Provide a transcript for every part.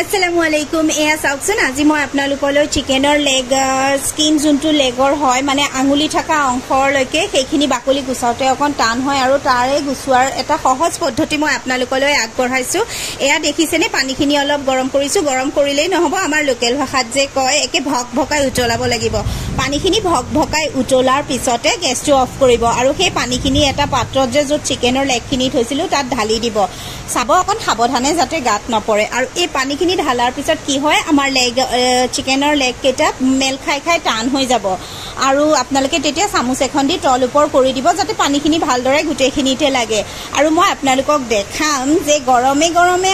Assalamualaikum. Eya sauksun aji moi apnalukolo chickenor leg skin juntu legor hoy mane anguli thaka onkhor loike hekhini bakoli gusaute okon tan hoy aru tare gusuar eta সহজ পদ্ধতি মই apnalukolo আগবঢ়াইছো এয়া দেখিছেনে পানীখিনি অলপ গৰম কৰিছো গৰম কৰিলেই নহব আমাৰ লোকেল ভাষাত যে কয় একে ভক ভকাই উতলাব লাগিব পানীখিনি ভক ভকাই উতলাৰ পিছতে গেছটো অফ কৰিব আৰু সেই পানীখিনি এটা পাত্ৰত যে যত চিকেনৰ লেগখিনি থৈছিলো তাত ঢালি দিব সাব অকন সাবধানে যাতে গাত নপৰে আৰু এই পানীখিনি ঢালাৰ পিছত কি হয় আমাৰ লেগ চিকেনৰ লেগ কেটা মেল খাই খাই টান হৈ যাব আৰু আপোনালোকে তেতিয়া চামুচ এখন দি তল ওপৰ কৰি দিব যাতে পানীখিনি ভালদৰে গুটেখিনিতে লাগে আৰু মই আপোনালোকক দেখাম যে গৰমে গৰমে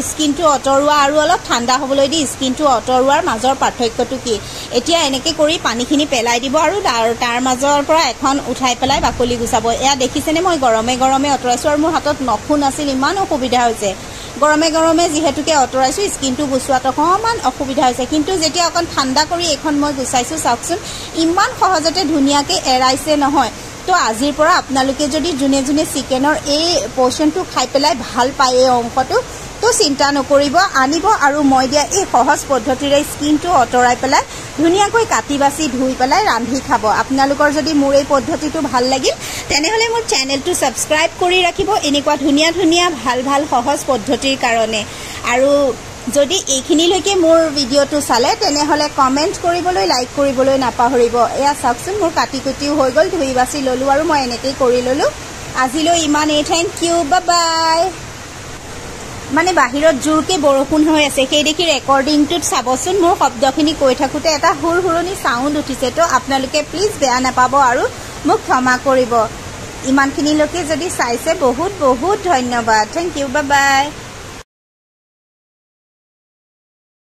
স্কিনটো অতৰুৱা আৰু অলপ ঠাণ্ডা হ'বলৈ দি স্কিনটো অতৰুৱাৰ মাজৰ পাৰ্থক্যটো কি এতিয়া এনেকৈ কৰি পানীখিনি পেলাই দিব আৰু তাৰ মাজৰ পৰা এখন উঠাই পেলাই বাকলি গুচাব এয়া দেখিছেনে মই গৰমে গৰমে অতৰাইছো আৰু মোৰ হাতত নখুন আছিল ইমান অসুবিধা হৈছে গৰমে গৰমে যেহেতুকে অতৰাইছো স্কিনটো গুছুৱাত অকমান অসুবিধা হৈছে কিন্তু যেতিয়া অকন ঠাণ্ডা কৰি এখন মই গুছাইছো চাওকচোন ইমান সহজতে ধুনিয়াকে এৰাইছে নহয় তো আজিৰ পৰা আপোনালোকে যদি জুনে জুনে চিকেনৰ এই পোৰ্শনটো খাই পেলাই ভাল পায় এই অংশটো তো চিন্তা নকৰিব আনিব আৰু মই দিয়া এই সহজ পদ্ধতিৰে স্কিনটো অতৰাই পেলাই ধুনিয়াকৈ কাটি বাছি ধুই পেলাই ৰান্ধি খাব আপোনালোকৰ যদি মোৰ এই পদ্ধতিটো ভাল লাগিল তেনেহলে মোৰ চেনেলটো সাবস্ক্ৰাইব কৰি ৰাখিব এনেকুৱা ধুনিয়া ধুনিয়া ভাল ভাল সহজ পদ্ধতিৰ কাৰণে আৰু যদি এইখিনিলৈকে মোৰ ভিডিওটো চালে তেনেহলে কমেন্ট কৰিবলৈ লাইক কৰিবলৈ নাপাহৰিব এয়া চাওকচোন মোৰ কাটি কুটিও হৈ গল ধুই বাছি ললো আৰু মই এনেকৈ কৰি ললো আজিলৈ ইমানেই থ্যাংক ইউ বাই বাই মানে বাহিৰত জোৰকে বৰষুণ হৈ আছে সেই দেখি ৰেকৰ্ডিংটোত চাবচোন মোৰ শব্দখিনি কৈ থাকোতে এটা হুৰহুৰণি সাউন্ড উঠিছে তো আপোনালোকে প্লিজ বেয়া নাপাব আৰু মোক ক্ষমা কৰিব ইমানখিনিলৈকে যদি চাইছে বহুত বহুত ধন্যবাদ থ্যাংক ইউ বাই বাই